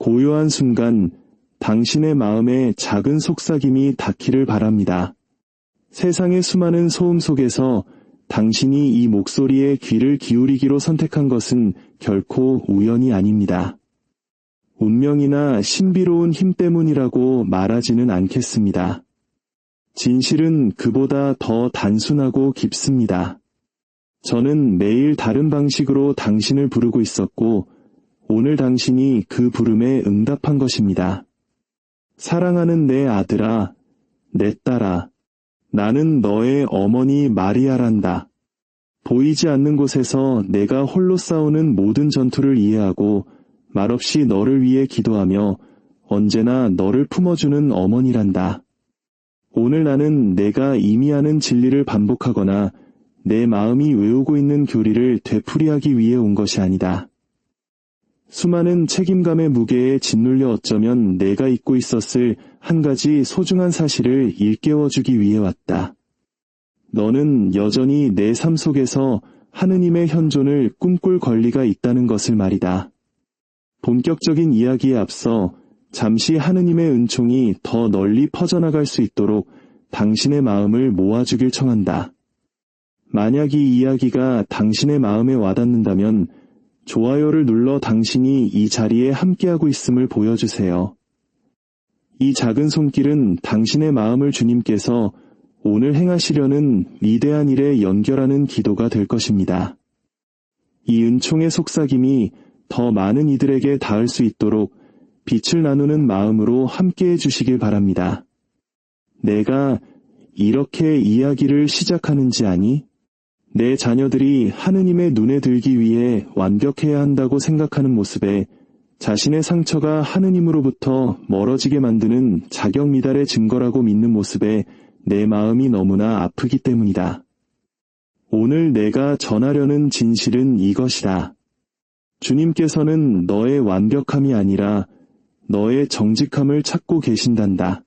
고요한 순간 당신의 마음에 작은 속삭임이 닿기를 바랍니다. 세상의 수많은 소음 속에서 당신이 이 목소리에 귀를 기울이기로 선택한 것은 결코 우연이 아닙니다. 운명이나 신비로운 힘 때문이라고 말하지는 않겠습니다. 진실은 그보다 더 단순하고 깊습니다. 저는 매일 다른 방식으로 당신을 부르고 있었고, 오늘 당신이 그 부름에 응답한 것입니다. 사랑하는 내 아들아, 내 딸아, 나는 너의 어머니 마리아란다. 보이지 않는 곳에서 내가 홀로 싸우는 모든 전투를 이해하고 말없이 너를 위해 기도하며 언제나 너를 품어주는 어머니란다. 오늘 나는 내가 이미 아는 진리를 반복하거나 내 마음이 외우고 있는 교리를 되풀이하기 위해 온 것이 아니다. 수많은 책임감의 무게에 짓눌려 어쩌면 내가 잊고 있었을 한 가지 소중한 사실을 일깨워주기 위해 왔다. 너는 여전히 내 삶 속에서 하느님의 현존을 꿈꿀 권리가 있다는 것을 말이다. 본격적인 이야기에 앞서 잠시 하느님의 은총이 더 널리 퍼져나갈 수 있도록 당신의 마음을 모아주길 청한다. 만약 이 이야기가 당신의 마음에 와닿는다면 좋아요를 눌러 당신이 이 자리에 함께하고 있음을 보여주세요. 이 작은 손길은 당신의 마음을 주님께서 오늘 행하시려는 위대한 일에 연결하는 기도가 될 것입니다. 이 은총의 속삭임이 더 많은 이들에게 닿을 수 있도록 빛을 나누는 마음으로 함께해 주시길 바랍니다. 내가 이렇게 이야기를 시작하는지 아니? 내 자녀들이 하느님의 눈에 들기 위해 완벽해야 한다고 생각하는 모습에 자신의 상처가 하느님으로부터 멀어지게 만드는 자격 미달의 증거라고 믿는 모습에 내 마음이 너무나 아프기 때문이다. 오늘 내가 전하려는 진실은 이것이다. 주님께서는 너의 완벽함이 아니라 너의 정직함을 찾고 계신단다.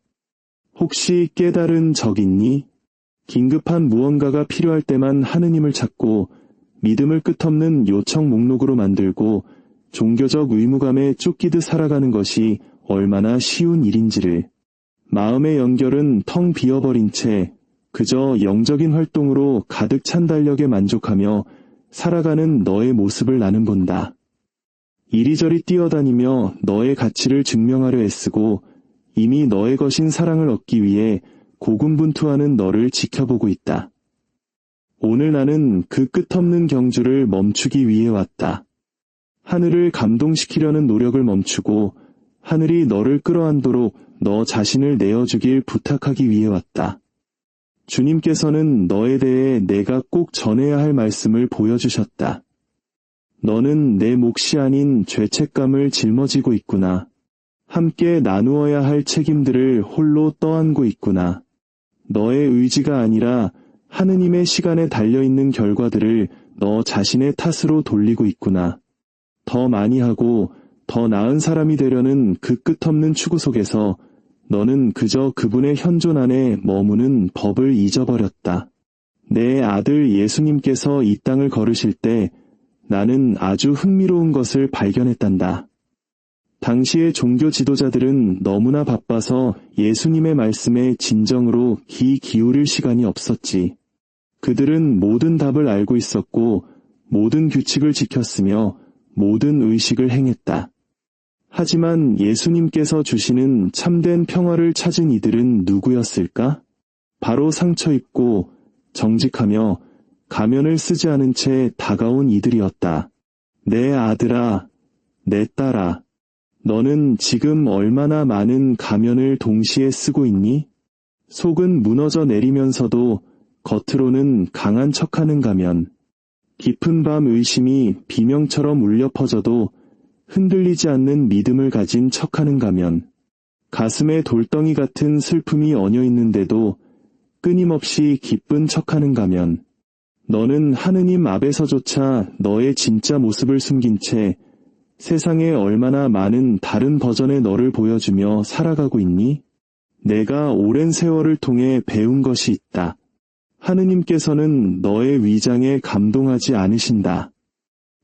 혹시 깨달은 적 있니? 긴급한 무언가가 필요할 때만 하느님을 찾고 믿음을 끝없는 요청 목록으로 만들고 종교적 의무감에 쫓기듯 살아가는 것이 얼마나 쉬운 일인지를. 마음의 연결은 텅 비어버린 채 그저 영적인 활동으로 가득 찬 달력에 만족하며 살아가는 너의 모습을 나는 본다. 이리저리 뛰어다니며 너의 가치를 증명하려 애쓰고 이미 너의 것인 사랑을 얻기 위해 고군분투하는 너를 지켜보고 있다. 오늘 나는 그 끝없는 경주를 멈추기 위해 왔다. 하늘을 감동시키려는 노력을 멈추고 하늘이 너를 끌어안도록 너 자신을 내어주길 부탁하기 위해 왔다. 주님께서는 너에 대해 내가 꼭 전해야 할 말씀을 보여주셨다. 너는 내 몫이 아닌 죄책감을 짊어지고 있구나. 함께 나누어야 할 책임들을 홀로 떠안고 있구나. 너의 의지가 아니라 하느님의 시간에 달려있는 결과들을 너 자신의 탓으로 돌리고 있구나. 더 많이 하고 더 나은 사람이 되려는 그 끝없는 추구 속에서 너는 그저 그분의 현존 안에 머무는 법을 잊어버렸다. 내 아들 예수님께서 이 땅을 걸으실 때 나는 아주 흥미로운 것을 발견했단다. 당시의 종교 지도자들은 너무나 바빠서 예수님의 말씀에 진정으로 귀 기울일 시간이 없었지. 그들은 모든 답을 알고 있었고 모든 규칙을 지켰으며 모든 의식을 행했다. 하지만 예수님께서 주시는 참된 평화를 찾은 이들은 누구였을까? 바로 상처 입고 정직하며 가면을 쓰지 않은 채 다가온 이들이었다. 내 아들아, 내 딸아, 너는 지금 얼마나 많은 가면을 동시에 쓰고 있니? 속은 무너져 내리면서도 겉으로는 강한 척하는 가면, 깊은 밤 의심이 비명처럼 울려 퍼져도 흔들리지 않는 믿음을 가진 척하는 가면, 가슴에 돌덩이 같은 슬픔이 얹어 있는데도 끊임없이 기쁜 척하는 가면, 너는 하느님 앞에서조차 너의 진짜 모습을 숨긴 채 세상에 얼마나 많은 다른 버전의 너를 보여주며 살아가고 있니? 내가 오랜 세월을 통해 배운 것이 있다. 하느님께서는 너의 위장에 감동하지 않으신다.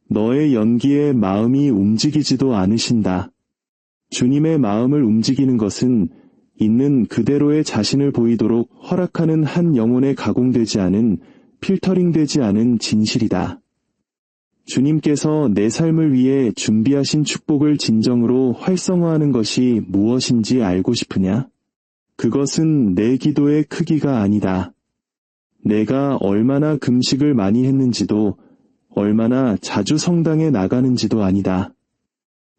너의 연기에 마음이 움직이지도 않으신다. 주님의 마음을 움직이는 것은 있는 그대로의 자신을 보이도록 허락하는 한 영혼에 가공되지 않은, 필터링되지 않은 진실이다. 주님께서 내 삶을 위해 준비하신 축복을 진정으로 활성화하는 것이 무엇인지 알고 싶으냐? 그것은 내 기도의 크기가 아니다. 내가 얼마나 금식을 많이 했는지도, 얼마나 자주 성당에 나가는지도 아니다.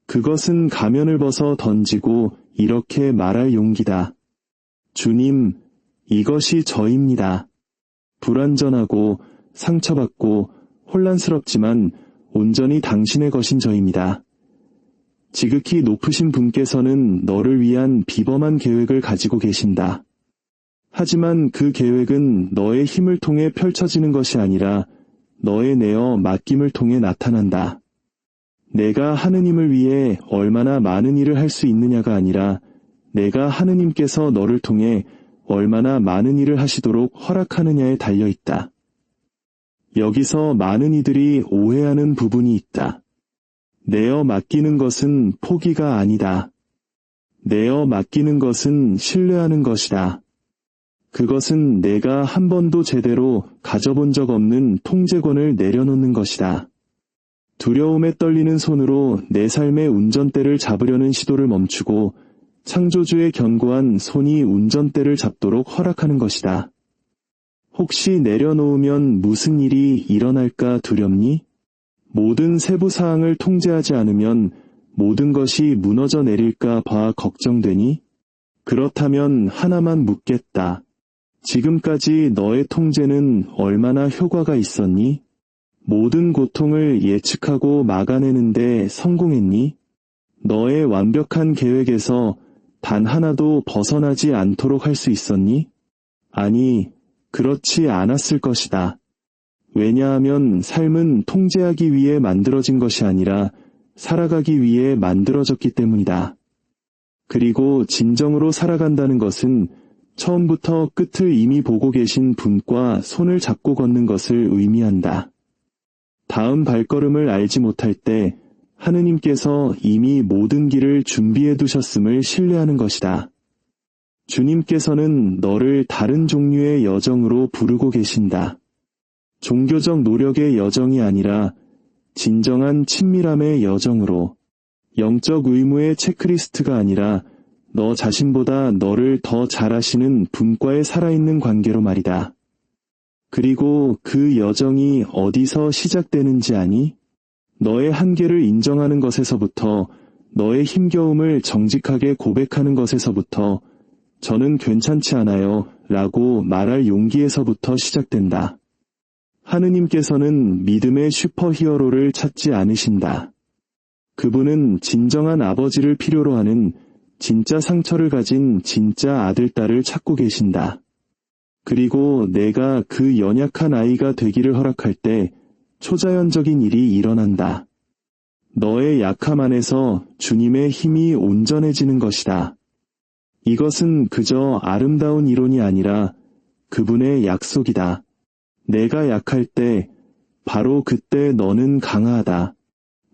그것은 가면을 벗어 던지고 이렇게 말할 용기다. 주님, 이것이 저입니다. 불완전하고 상처받고 혼란스럽지만 온전히 당신의 것인 저입니다. 지극히 높으신 분께서는 너를 위한 비범한 계획을 가지고 계신다. 하지만 그 계획은 너의 힘을 통해 펼쳐지는 것이 아니라 너의 내어 맡김을 통해 나타난다. 내가 하느님을 위해 얼마나 많은 일을 할 수 있느냐가 아니라 내가 하느님께서 너를 통해 얼마나 많은 일을 하시도록 허락하느냐에 달려있다. 여기서 많은 이들이 오해하는 부분이 있다. 내어 맡기는 것은 포기가 아니다. 내어 맡기는 것은 신뢰하는 것이다. 그것은 내가 한 번도 제대로 가져본 적 없는 통제권을 내려놓는 것이다. 두려움에 떨리는 손으로 내 삶의 운전대를 잡으려는 시도를 멈추고 창조주의 견고한 손이 운전대를 잡도록 허락하는 것이다. 혹시 내려놓으면 무슨 일이 일어날까 두렵니? 모든 세부 사항을 통제하지 않으면 모든 것이 무너져 내릴까 봐 걱정되니? 그렇다면 하나만 묻겠다. 지금까지 너의 통제는 얼마나 효과가 있었니? 모든 고통을 예측하고 막아내는데 성공했니? 너의 완벽한 계획에서 단 하나도 벗어나지 않도록 할 수 있었니? 아니, 그렇지 않았을 것이다. 왜냐하면 삶은 통제하기 위해 만들어진 것이 아니라 살아가기 위해 만들어졌기 때문이다. 그리고 진정으로 살아간다는 것은 처음부터 끝을 이미 보고 계신 분과 손을 잡고 걷는 것을 의미한다. 다음 발걸음을 알지 못할 때 하느님께서 이미 모든 길을 준비해 두셨음을 신뢰하는 것이다. 주님께서는 너를 다른 종류의 여정으로 부르고 계신다. 종교적 노력의 여정이 아니라 진정한 친밀함의 여정으로, 영적 의무의 체크리스트가 아니라 너 자신보다 너를 더 잘 아시는 분과의 살아있는 관계로 말이다. 그리고 그 여정이 어디서 시작되는지 아니? 너의 한계를 인정하는 것에서부터, 너의 힘겨움을 정직하게 고백하는 것에서부터, 저는 괜찮지 않아요 라고 말할 용기에서부터 시작된다. 하느님께서는 믿음의 슈퍼히어로를 찾지 않으신다. 그분은 진정한 아버지를 필요로 하는 진짜 상처를 가진 진짜 아들, 딸을 찾고 계신다. 그리고 내가 그 연약한 아이가 되기를 허락할 때 초자연적인 일이 일어난다. 너의 약함 안에서 주님의 힘이 온전해지는 것이다. 이것은 그저 아름다운 이론이 아니라 그분의 약속이다. 내가 약할 때 바로 그때 너는 강하다.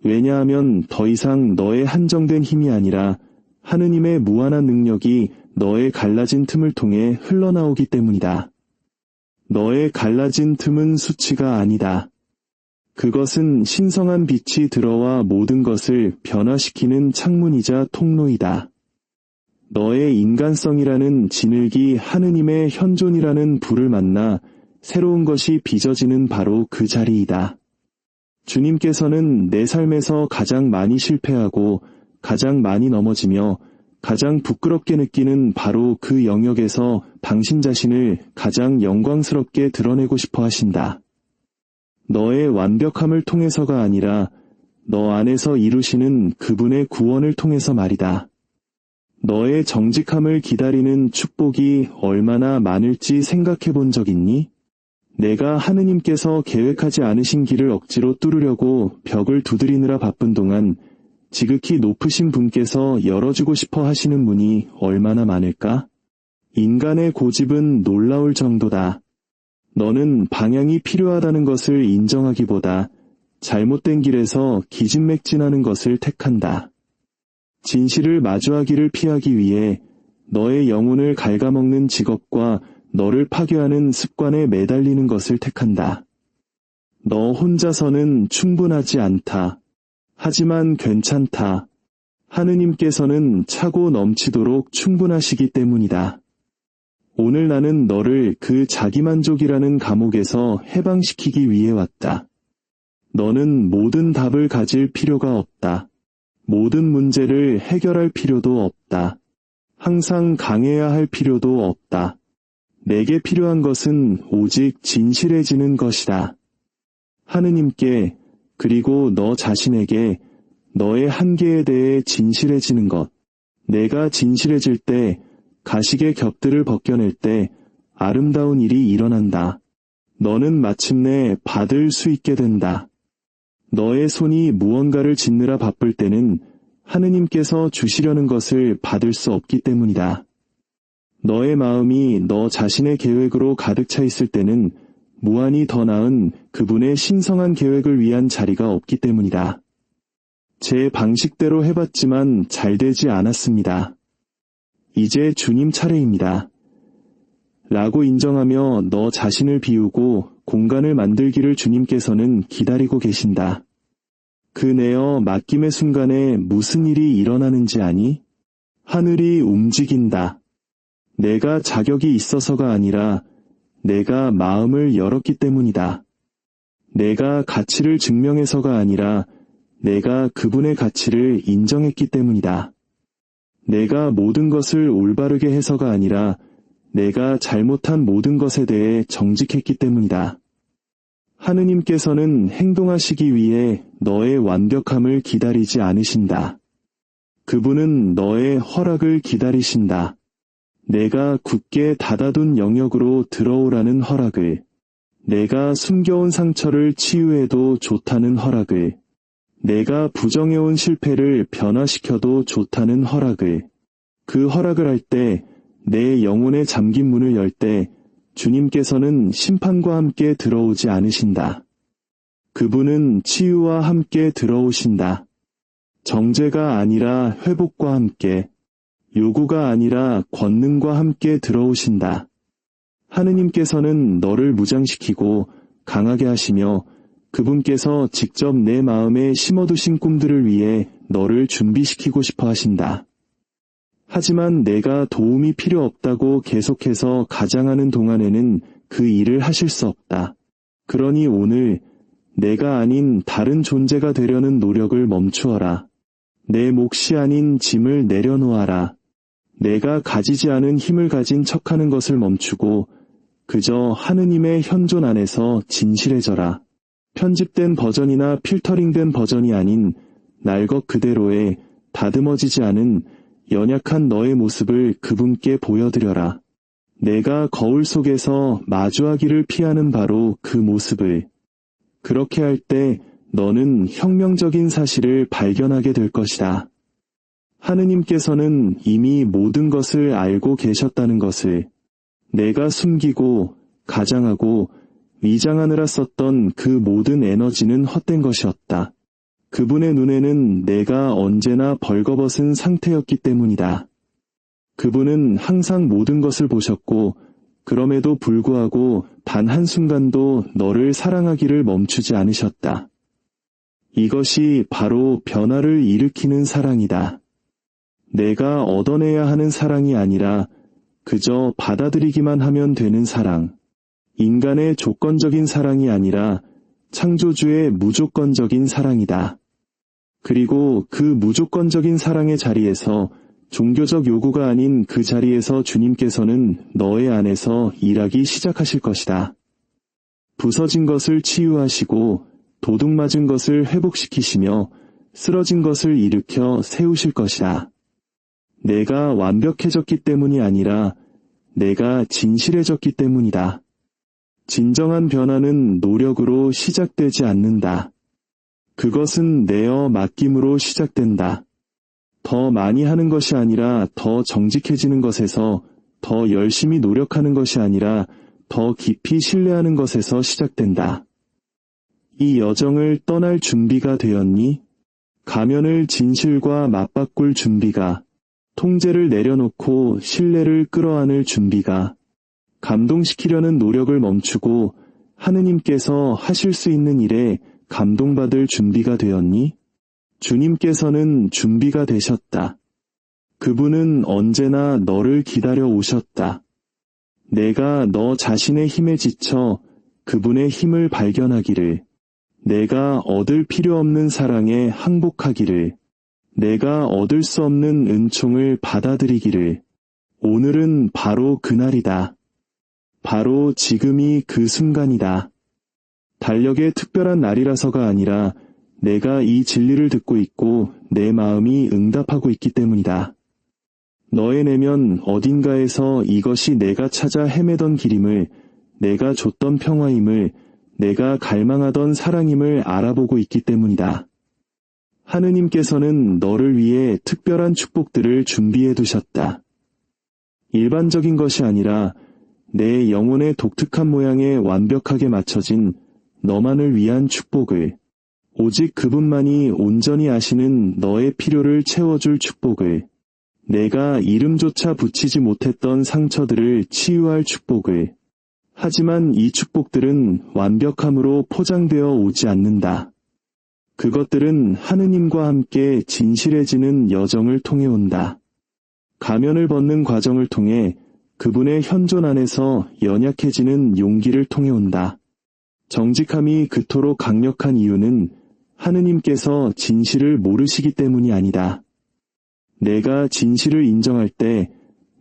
왜냐하면 더 이상 너의 한정된 힘이 아니라 하느님의 무한한 능력이 너의 갈라진 틈을 통해 흘러나오기 때문이다. 너의 갈라진 틈은 수치가 아니다. 그것은 신성한 빛이 들어와 모든 것을 변화시키는 창문이자 통로이다. 너의 인간성이라는 진흙이 하느님의 현존이라는 불을 만나 새로운 것이 빚어지는 바로 그 자리이다. 주님께서는 내 삶에서 가장 많이 실패하고 가장 많이 넘어지며 가장 부끄럽게 느끼는 바로 그 영역에서 당신 자신을 가장 영광스럽게 드러내고 싶어 하신다. 너의 완벽함을 통해서가 아니라 너 안에서 이루시는 그분의 구원을 통해서 말이다. 너의 정직함을 기다리는 축복이 얼마나 많을지 생각해 본 적 있니? 내가 하느님께서 계획하지 않으신 길을 억지로 뚫으려고 벽을 두드리느라 바쁜 동안 지극히 높으신 분께서 열어주고 싶어 하시는 문이 얼마나 많을까? 인간의 고집은 놀라울 정도다. 너는 방향이 필요하다는 것을 인정하기보다 잘못된 길에서 기진맥진하는 것을 택한다. 진실을 마주하기를 피하기 위해 너의 영혼을 갉아먹는 직업과 너를 파괴하는 습관에 매달리는 것을 택한다. 너 혼자서는 충분하지 않다. 하지만 괜찮다. 하느님께서는 차고 넘치도록 충분하시기 때문이다. 오늘 나는 너를 그 자기만족이라는 감옥에서 해방시키기 위해 왔다. 너는 모든 답을 가질 필요가 없다. 모든 문제를 해결할 필요도 없다. 항상 강해야 할 필요도 없다. 내게 필요한 것은 오직 진실해지는 것이다. 하느님께 그리고 너 자신에게 너의 한계에 대해 진실해지는 것. 내가 진실해질 때 가식의 겹들을 벗겨낼 때 아름다운 일이 일어난다. 너는 마침내 받을 수 있게 된다. 너의 손이 무언가를 짓느라 바쁠 때는 하느님께서 주시려는 것을 받을 수 없기 때문이다. 너의 마음이 너 자신의 계획으로 가득 차 있을 때는 무한히 더 나은 그분의 신성한 계획을 위한 자리가 없기 때문이다. 제 방식대로 해봤지만 잘 되지 않았습니다. 이제 주님 차례입니다. 라고 인정하며 너 자신을 비우고 공간을 만들기를 주님께서는 기다리고 계신다. 그 내어 맡김의 순간에 무슨 일이 일어나는지 아니? 하늘이 움직인다. 내가 자격이 있어서가 아니라 내가 마음을 열었기 때문이다. 내가 가치를 증명해서가 아니라 내가 그분의 가치를 인정했기 때문이다. 내가 모든 것을 올바르게 해서가 아니라 내가 잘못한 모든 것에 대해 정직했기 때문이다. 하느님께서는 행동하시기 위해 너의 완벽함을 기다리지 않으신다. 그분은 너의 허락을 기다리신다. 내가 굳게 닫아둔 영역으로 들어오라는 허락을, 내가 숨겨온 상처를 치유해도 좋다는 허락을, 내가 부정해온 실패를 변화시켜도 좋다는 허락을, 그 허락을 할 때, 내 영혼의 잠긴 문을 열 때 주님께서는 심판과 함께 들어오지 않으신다. 그분은 치유와 함께 들어오신다. 정죄가 아니라 회복과 함께, 요구가 아니라 권능과 함께 들어오신다. 하느님께서는 너를 무장시키고 강하게 하시며 그분께서 직접 내 마음에 심어두신 꿈들을 위해 너를 준비시키고 싶어 하신다. 하지만 내가 도움이 필요 없다고 계속해서 가장하는 동안에는 그 일을 하실 수 없다. 그러니 오늘 내가 아닌 다른 존재가 되려는 노력을 멈추어라. 내 몫이 아닌 짐을 내려놓아라. 내가 가지지 않은 힘을 가진 척하는 것을 멈추고 그저 하느님의 현존 안에서 진실해져라. 편집된 버전이나 필터링된 버전이 아닌 날 것 그대로의 다듬어지지 않은 연약한 너의 모습을 그분께 보여드려라. 내가 거울 속에서 마주하기를 피하는 바로 그 모습을. 그렇게 할 때 너는 혁명적인 사실을 발견하게 될 것이다. 하느님께서는 이미 모든 것을 알고 계셨다는 것을, 내가 숨기고 가장하고 위장하느라 썼던 그 모든 에너지는 헛된 것이었다. 그분의 눈에는 내가 언제나 벌거벗은 상태였기 때문이다. 그분은 항상 모든 것을 보셨고 그럼에도 불구하고 단 한순간도 너를 사랑하기를 멈추지 않으셨다. 이것이 바로 변화를 일으키는 사랑이다. 내가 얻어내야 하는 사랑이 아니라 그저 받아들이기만 하면 되는 사랑. 인간의 조건적인 사랑이 아니라 창조주의 무조건적인 사랑이다. 그리고 그 무조건적인 사랑의 자리에서 종교적 요구가 아닌 그 자리에서 주님께서는 너의 안에서 일하기 시작하실 것이다. 부서진 것을 치유하시고 도둑 맞은 것을 회복시키시며 쓰러진 것을 일으켜 세우실 것이다. 내가 완벽해졌기 때문이 아니라 내가 진실해졌기 때문이다. 진정한 변화는 노력으로 시작되지 않는다. 그것은 내어 맡김으로 시작된다. 더 많이 하는 것이 아니라 더 정직해지는 것에서, 더 열심히 노력하는 것이 아니라 더 깊이 신뢰하는 것에서 시작된다. 이 여정을 떠날 준비가 되었니? 가면을 진실과 맞바꿀 준비가, 통제를 내려놓고 신뢰를 끌어안을 준비가, 감동시키려는 노력을 멈추고 하느님께서 하실 수 있는 일에 감동받을 준비가 되었니? 주님께서는 준비가 되셨다. 그분은 언제나 너를 기다려 오셨다. 내가 너 자신의 힘에 지쳐 그분의 힘을 발견하기를, 내가 얻을 필요 없는 사랑에 항복하기를, 내가 얻을 수 없는 은총을 받아들이기를. 오늘은 바로 그날이다. 바로 지금이 그 순간이다. 달력의 특별한 날이라서가 아니라 내가 이 진리를 듣고 있고 내 마음이 응답하고 있기 때문이다. 너의 내면 어딘가에서 이것이 내가 찾아 헤매던 길임을, 내가 줬던 평화임을, 내가 갈망하던 사랑임을 알아보고 있기 때문이다. 하느님께서는 너를 위해 특별한 축복들을 준비해 두셨다. 일반적인 것이 아니라 내 영혼의 독특한 모양에 완벽하게 맞춰진 너만을 위한 축복을, 오직 그분만이 온전히 아시는 너의 필요를 채워줄 축복을, 내가 이름조차 붙이지 못했던 상처들을 치유할 축복을. 하지만 이 축복들은 완벽함으로 포장되어 오지 않는다. 그것들은 하느님과 함께 진실해지는 여정을 통해 온다. 가면을 벗는 과정을 통해 그분의 현존 안에서 연약해지는 용기를 통해 온다. 정직함이 그토록 강력한 이유는 하느님께서 진실을 모르시기 때문이 아니다. 내가 진실을 인정할 때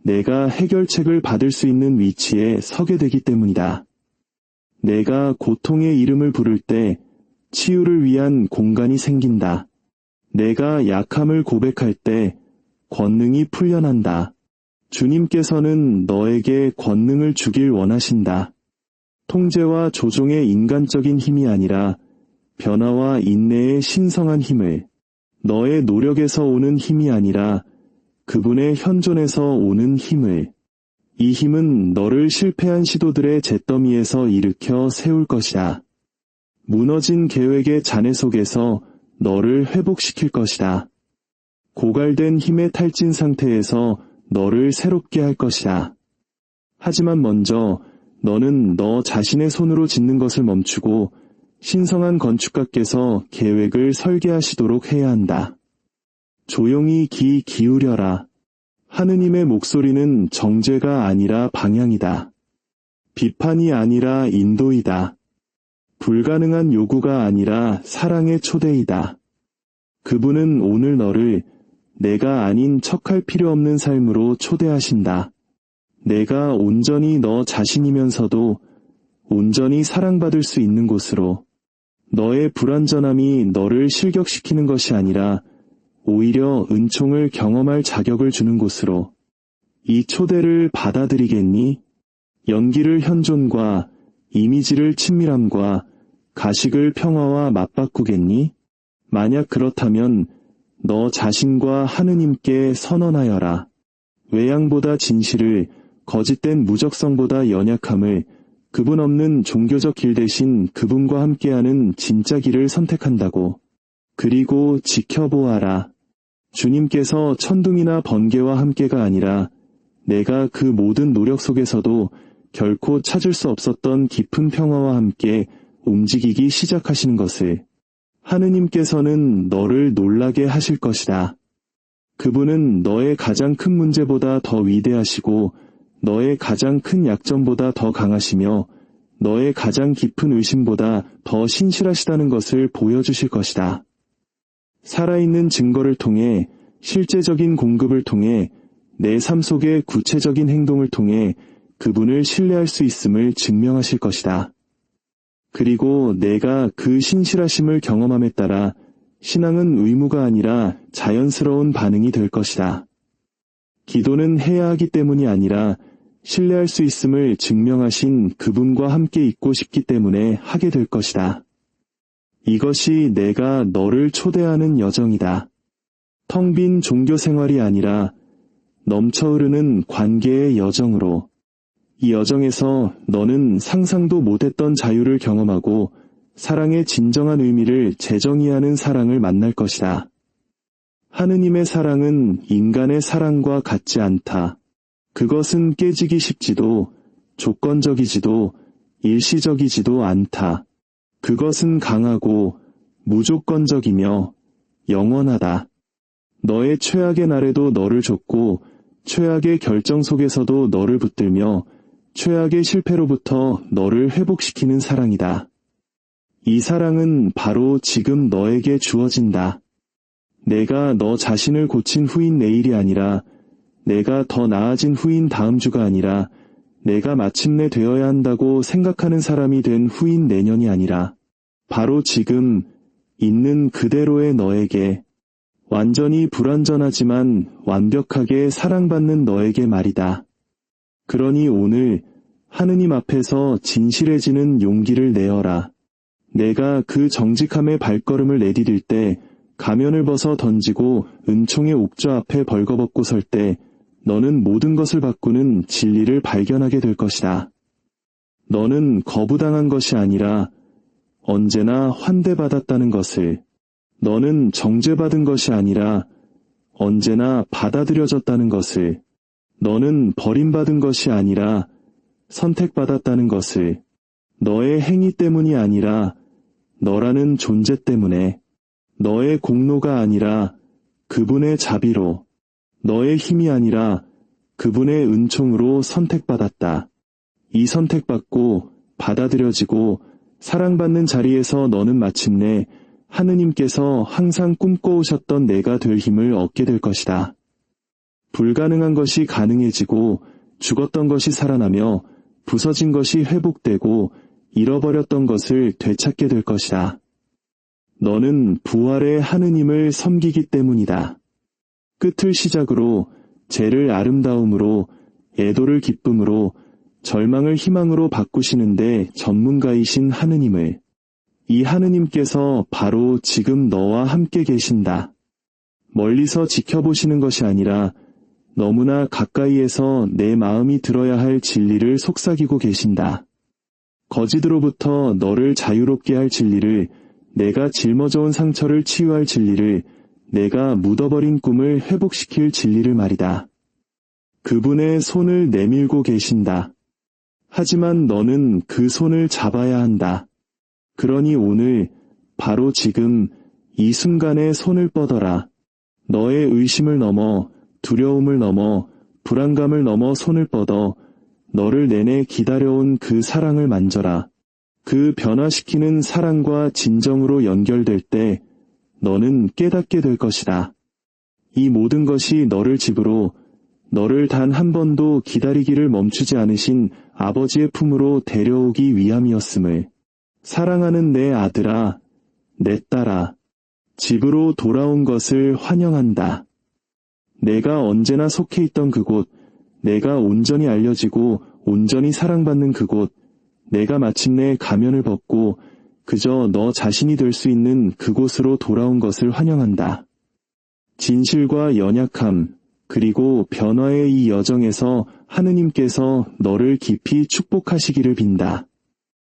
내가 해결책을 받을 수 있는 위치에 서게 되기 때문이다. 내가 고통의 이름을 부를 때 치유를 위한 공간이 생긴다. 내가 약함을 고백할 때 권능이 풀려난다. 주님께서는 너에게 권능을 주길 원하신다. 통제와 조종의 인간적인 힘이 아니라 변화와 인내의 신성한 힘을, 너의 노력에서 오는 힘이 아니라 그분의 현존에서 오는 힘을, 이 힘은 너를 실패한 시도들의 잿더미에서 일으켜 세울 것이다. 무너진 계획의 잔해 속에서 너를 회복시킬 것이다. 고갈된 힘의 탈진 상태에서 너를 새롭게 할 것이다. 하지만 먼저 너는 너 자신의 손으로 짓는 것을 멈추고 신성한 건축가께서 계획을 설계하시도록 해야 한다. 조용히 귀 기울여라. 하느님의 목소리는 정죄가 아니라 방향이다. 비판이 아니라 인도이다. 불가능한 요구가 아니라 사랑의 초대이다. 그분은 오늘 너를 내가 아닌 척할 필요 없는 삶으로 초대하신다. 내가 온전히 너 자신이면서도 온전히 사랑받을 수 있는 곳으로, 너의 불완전함이 너를 실격시키는 것이 아니라 오히려 은총을 경험할 자격을 주는 곳으로. 이 초대를 받아들이겠니? 연기를 현존과 이미지를 친밀함과 가식을 평화와 맞바꾸겠니? 만약 그렇다면 너 자신과 하느님께 선언하여라. 외양보다 진실을, 거짓된 무적성보다 연약함을, 그분 없는 종교적 길 대신 그분과 함께하는 진짜 길을 선택한다고. 그리고 지켜보아라. 주님께서 천둥이나 번개와 함께가 아니라 내가 그 모든 노력 속에서도 결코 찾을 수 없었던 깊은 평화와 함께 움직이기 시작하시는 것을. 하느님께서는 너를 놀라게 하실 것이다. 그분은 너의 가장 큰 문제보다 더 위대하시고 너의 가장 큰 약점보다 더 강하시며 너의 가장 깊은 의심보다 더 신실하시다는 것을 보여주실 것이다. 살아있는 증거를 통해, 실제적인 공급을 통해, 내 삶 속의 구체적인 행동을 통해 그분을 신뢰할 수 있음을 증명하실 것이다. 그리고 내가 그 신실하심을 경험함에 따라 신앙은 의무가 아니라 자연스러운 반응이 될 것이다. 기도는 해야 하기 때문이 아니라 신뢰할 수 있음을 증명하신 그분과 함께 있고 싶기 때문에 하게 될 것이다. 이것이 내가 너를 초대하는 여정이다. 텅 빈 종교 생활이 아니라 넘쳐 흐르는 관계의 여정으로. 이 여정에서 너는 상상도 못했던 자유를 경험하고 사랑의 진정한 의미를 재정의하는 사랑을 만날 것이다. 하느님의 사랑은 인간의 사랑과 같지 않다. 그것은 깨지기 쉽지도 조건적이지도 일시적이지도 않다. 그것은 강하고 무조건적이며 영원하다. 너의 최악의 날에도 너를 줬고 최악의 결정 속에서도 너를 붙들며 최악의 실패로부터 너를 회복시키는 사랑이다. 이 사랑은 바로 지금 너에게 주어진다. 내가 너 자신을 고친 후인 내일이 아니라 내가 더 나아진 후인 다음 주가 아니라 내가 마침내 되어야 한다고 생각하는 사람이 된 후인 내년이 아니라 바로 지금 있는 그대로의 너에게 완전히 불완전하지만 완벽하게 사랑받는 너에게 말이다. 그러니 오늘 하느님 앞에서 진실해지는 용기를 내어라. 내가 그 정직함의 발걸음을 내디딜 때 가면을 벗어 던지고 은총의 옥좌 앞에 벌거벗고 설 때 너는 모든 것을 바꾸는 진리를 발견하게 될 것이다. 너는 거부당한 것이 아니라 언제나 환대받았다는 것을, 너는 정죄받은 것이 아니라 언제나 받아들여졌다는 것을, 너는 버림받은 것이 아니라 선택받았다는 것을, 너의 행위 때문이 아니라 너라는 존재 때문에, 너의 공로가 아니라 그분의 자비로, 너의 힘이 아니라 그분의 은총으로 선택받았다. 이 선택받고 받아들여지고 사랑받는 자리에서 너는 마침내 하느님께서 항상 꿈꿔오셨던 내가 될 힘을 얻게 될 것이다. 불가능한 것이 가능해지고 죽었던 것이 살아나며 부서진 것이 회복되고 잃어버렸던 것을 되찾게 될 것이다. 너는 부활의 하느님을 섬기기 때문이다. 끝을 시작으로, 죄를 아름다움으로, 애도를 기쁨으로, 절망을 희망으로 바꾸시는데 전문가이신 하느님을, 이 하느님께서 바로 지금 너와 함께 계신다. 멀리서 지켜보시는 것이 아니라 너무나 가까이에서 내 마음이 들어야 할 진리를 속삭이고 계신다. 거짓으로부터 너를 자유롭게 할 진리를, 내가 짊어져온 상처를 치유할 진리를, 내가 묻어버린 꿈을 회복시킬 진리를 말이다. 그분의 손을 내밀고 계신다. 하지만 너는 그 손을 잡아야 한다. 그러니 오늘, 바로 지금, 이 순간에 손을 뻗어라. 너의 의심을 넘어, 두려움을 넘어, 불안감을 넘어 손을 뻗어, 너를 내내 기다려온 그 사랑을 만져라. 그 변화시키는 사랑과 진정으로 연결될 때 너는 깨닫게 될 것이다. 이 모든 것이 너를 집으로, 너를 단 한 번도 기다리기를 멈추지 않으신 아버지의 품으로 데려오기 위함이었음을, 사랑하는 내 아들아, 내 딸아, 집으로 돌아온 것을 환영한다. 내가 언제나 속해 있던 그곳, 내가 온전히 알려지고 온전히 사랑받는 그곳, 내가 마침내 가면을 벗고 그저 너 자신이 될 수 있는 그곳으로 돌아온 것을 환영한다. 진실과 연약함, 그리고 변화의 이 여정에서 하느님께서 너를 깊이 축복하시기를 빈다.